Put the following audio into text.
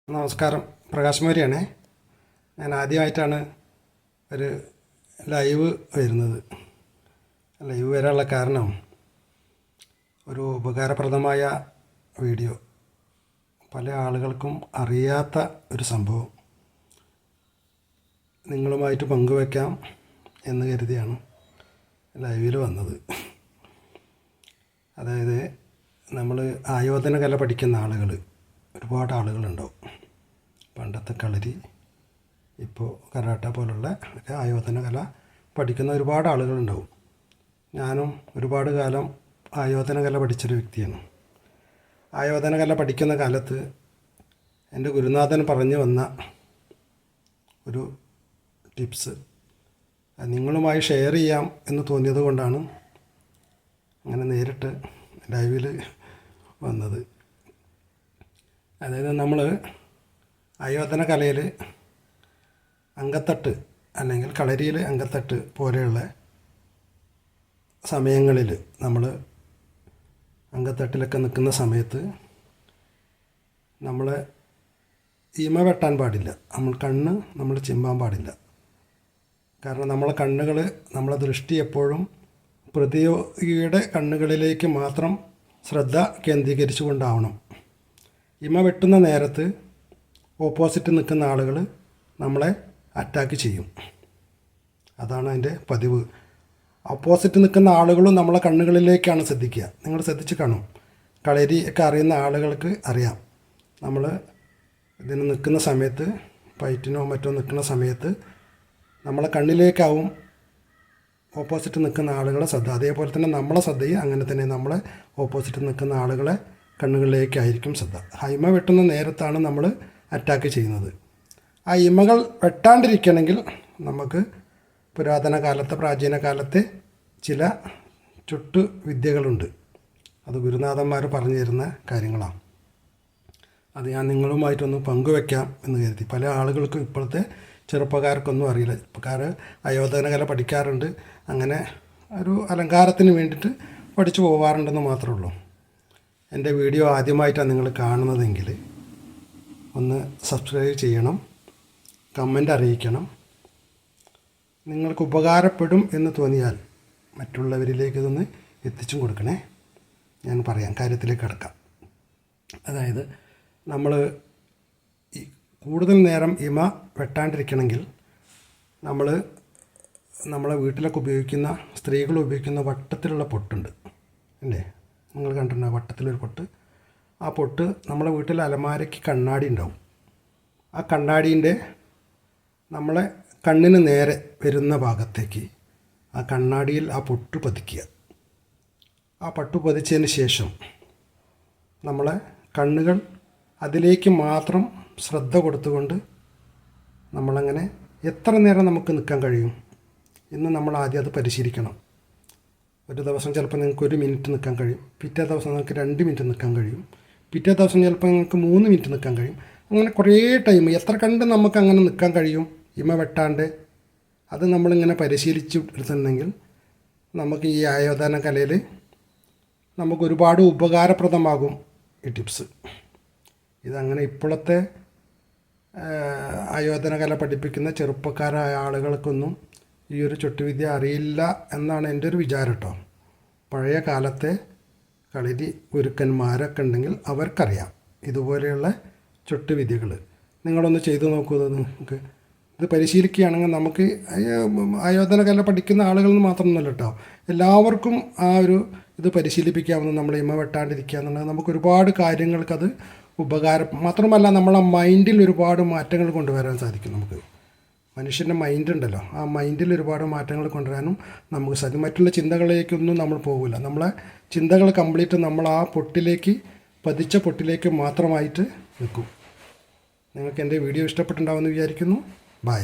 നമസ്കാരം, പ്രകാശ് മൗര്യയാണേ. ഞാൻ ആദ്യമായിട്ടാണ് ഒരു ലൈവ് വരുന്നത്. ലൈവ് വരാനുള്ള കാരണം ഒരു ഉപകാരപ്രദമായ വീഡിയോ, പല ആളുകൾക്കും അറിയാത്ത ഒരു സംഭവം നിങ്ങളുമായിട്ട് പങ്കുവയ്ക്കാം എന്ന് കരുതിയാണ് ലൈവിൽ വന്നത്. അതായത് നമ്മൾ ആയോധന കല പഠിക്കുന്ന ആളുകൾ ഒരുപാട് ആളുകളുണ്ടാവും. പണ്ടത്തെ കളരി, ഇപ്പോൾ കരാട്ട പോലുള്ള ആയോധന കല പഠിക്കുന്ന ഒരുപാട് ആളുകളുണ്ടാവും. ഞാനും ഒരുപാട് കാലം ആയോധന കല പഠിച്ചൊരു വ്യക്തിയാണ്. ആയോധന കല പഠിക്കുന്ന കാലത്ത് എൻ്റെ ഗുരുനാഥൻ പറഞ്ഞു വന്ന ഒരു ടിപ്സ് നിങ്ങളുമായി ഷെയർ ചെയ്യാം എന്ന് തോന്നിയത് കൊണ്ടാണ് അങ്ങനെ നേരിട്ട് ലൈവിൽ വന്നത്. അതായത് നമ്മൾ ആയോധന കലയിൽ അങ്കത്തട്ട് അല്ലെങ്കിൽ കളരിയിൽ അങ്കത്തട്ട് പോലെയുള്ള സമയങ്ങളിൽ നമ്മൾ അങ്കത്തട്ടിലൊക്കെ നിൽക്കുന്ന സമയത്ത് നമ്മൾ ഇമ വെട്ടാൻ പാടില്ല. നമ്മൾ ചിമ്മാൻ പാടില്ല. കാരണം നമ്മളെ കണ്ണുകൾ, നമ്മളെ ദൃഷ്ടി എപ്പോഴും പ്രതിയോഗിയുടെ കണ്ണുകളിലേക്ക് മാത്രം ശ്രദ്ധ കേന്ദ്രീകരിച്ചു കൊണ്ടാവണം. ഇമ വെട്ടുന്ന നേരത്ത് ഓപ്പോസിറ്റ് നിൽക്കുന്ന ആളുകൾ നമ്മളെ അറ്റാക്ക് ചെയ്യും. അതാണ് അതിൻ്റെ പതിവ്. ഓപ്പോസിറ്റ് നിൽക്കുന്ന ആളുകളും നമ്മളെ കണ്ണുകളിലേക്കാണ് ശ്രദ്ധിക്കുക. നിങ്ങൾ ശ്രദ്ധിച്ച് കാണും. കളരി ഒക്കെ അറിയുന്ന ആളുകൾക്ക് അറിയാം. നമ്മൾ ഇതിന് നിൽക്കുന്ന സമയത്ത്, ഫൈറ്റിനോ മറ്റോ നിൽക്കുന്ന സമയത്ത് നമ്മളെ കണ്ണിലേക്കാവും ഓപ്പോസിറ്റ് നിൽക്കുന്ന ആളുകളെ ശ്രദ്ധ. അതേപോലെ തന്നെ നമ്മളെ ശ്രദ്ധയും അങ്ങനെ തന്നെ നമ്മളെ ഓപ്പോസിറ്റ് നിൽക്കുന്ന ആളുകളെ കണ്ണുകളിലേക്കായിരിക്കും ശ്രദ്ധ. ഇമ വെട്ടുന്ന നേരത്താണ് നമ്മൾ അറ്റാക്ക് ചെയ്യുന്നത്. ആ ഇമകൾ വെട്ടാണ്ടിരിക്കണമെങ്കിൽ നമുക്ക് പ്രാചീന കാലത്തെ ചില ചുട്ടു വിദ്യകളുണ്ട്. അത് ഗുരുനാഥന്മാർ പറഞ്ഞു തരുന്ന കാര്യങ്ങളാണ്. അത് ഞാൻ നിങ്ങളുമായിട്ടൊന്ന് പങ്കുവെക്കാം എന്ന് കരുതി. പല ആളുകൾക്കും ഇപ്പോഴത്തെ ചെറുപ്പക്കാർക്കൊന്നും അറിയില്ല. ചെറുപ്പക്കാർ ആയോധന കല പഠിക്കാറുണ്ട്, അങ്ങനെ ഒരു അലങ്കാരത്തിന് വേണ്ടിയിട്ട് പഠിച്ചു പോകാറുണ്ടെന്ന് മാത്രമേ ഉള്ളൂ. എൻ്റെ വീഡിയോ ആദ്യമായിട്ടാണ് നിങ്ങൾ കാണുന്നതെങ്കിൽ ഒന്ന് സബ്സ്ക്രൈബ് ചെയ്യണം, കമൻ്റ് അറിയിക്കണം. നിങ്ങൾക്ക് ഉപകാരപ്പെടും എന്ന് തോന്നിയാൽ മറ്റുള്ളവരിലേക്ക് ഇതൊന്ന് എത്തിച്ചും കൊടുക്കണേ. ഞാൻ പറയാം, കാര്യത്തിലേക്ക് കടക്കാം. അതായത് നമ്മൾ കൂടുതൽ നേരം ഇമ വെട്ടാണ്ടിരിക്കണമെങ്കിൽ നമ്മളെ വീട്ടിലൊക്കെ ഉപയോഗിക്കുന്ന, സ്ത്രീകൾ ഉപയോഗിക്കുന്ന വട്ടത്തിലുള്ള പൊട്ടുണ്ട് അല്ലേ? നിങ്ങൾ കണ്ടിട്ടുണ്ടോ വട്ടത്തിലൊരു പൊട്ട്? ആ പൊട്ട് നമ്മളെ വീട്ടിൽ അലമാരയ്ക്ക് കണ്ണാടി ഉണ്ടാവും. ആ കണ്ണാടീൻ്റെ നമ്മളെ കണ്ണിന് നേരെ വരുന്ന ഭാഗത്തേക്ക് ആ കണ്ണാടിയിൽ ആ പൊട്ട് പതിക്കുക. ആ പൊട്ട് പതിച്ചതിന് ശേഷം നമ്മളെ കണ്ണുകൾ അതിലേക്ക് മാത്രം ശ്രദ്ധ കൊടുത്തുകൊണ്ട് നമ്മളങ്ങനെ എത്ര നേരം നമുക്ക് നിൽക്കാൻ കഴിയും എന്ന് നമ്മൾ ആദ്യം അത് പരിശീലിക്കണം. ഒരു ദിവസം ചിലപ്പോൾ നിങ്ങൾക്ക് 1 മിനിറ്റ് നിൽക്കാൻ കഴിയും, പിറ്റേ ദിവസം നിങ്ങൾക്ക് 2 മിനിറ്റ് നിൽക്കാൻ കഴിയും, പിറ്റേ ദിവസം ചിലപ്പോൾ നിങ്ങൾക്ക് 3 മിനിറ്റ് നിൽക്കാൻ കഴിയും. അങ്ങനെ കുറേ ടൈം എത്ര കണ്ട് നമുക്ക് അങ്ങനെ നിൽക്കാൻ കഴിയും ഇമ വെട്ടാണ്ട്. അത് നമ്മളിങ്ങനെ പരിശീലിച്ച് എടുത്തിട്ടുണ്ടെങ്കിൽ നമുക്ക് ഈ ആയോധന കലയിൽ നമുക്ക് ഒരുപാട് ഉപകാരപ്രദമാകും ഈ ടിപ്സ്. ഇതങ്ങനെ ഇപ്പോഴത്തെ ആയോധന കല പഠിപ്പിക്കുന്ന ചെറുപ്പക്കാരായ ആളുകൾക്കൊന്നും ഈ ഒരു ചുട്ടുവിദ്യ അറിയില്ല എന്നാണ് എൻ്റെ ഒരു വിചാരം കേട്ടോ. പഴയ കാലത്തെ കളരി ഗുരുക്കന്മാരൊക്കെ ഉണ്ടെങ്കിൽ അവർക്കറിയാം ഇതുപോലെയുള്ള ചുട്ടുവിദ്യകൾ. നിങ്ങളൊന്ന് ചെയ്തു നോക്കൂ. നിങ്ങൾക്ക് ഇത് പരിശീലിക്കുകയാണെങ്കിൽ നമുക്ക് ആയോധന കല പഠിക്കുന്ന ആളുകളെന്ന് മാത്രമൊന്നുമല്ല കേട്ടോ, എല്ലാവർക്കും ആ ഒരു ഇത് പരിശീലിപ്പിക്കാമെന്ന്. നമ്മൾ ഇമ വെട്ടാണ്ടിരിക്കുക എന്നുള്ളത് നമുക്ക് ഒരുപാട് കാര്യങ്ങൾക്കത് ഉപകാരം മാത്രമല്ല, നമ്മളെ മൈൻഡിൽ ഒരുപാട് മാറ്റങ്ങൾ കൊണ്ടുവരാൻ സാധിക്കും. നമുക്ക് മനുഷ്യൻ്റെ മൈൻഡ് ഉണ്ടല്ലോ, ആ മൈൻഡിൽ ഒരുപാട് മാറ്റങ്ങൾ കൊണ്ടുവരാനും നമുക്ക് സാധിക്കും. മറ്റുള്ള ചിന്തകളിലേക്കൊന്നും നമ്മൾ പോകില്ല. നമ്മളെ ചിന്തകൾ കംപ്ലീറ്റ് നമ്മൾ ആ പൊട്ടിലേക്ക്, പതിച്ച പൊട്ടിലേക്ക് മാത്രമായിട്ട് നിൽക്കും. നിങ്ങൾക്ക് എൻ്റെ വീഡിയോ ഇഷ്ടപ്പെട്ടുണ്ടാവുമെന്ന് വിചാരിക്കുന്നു. ബൈ.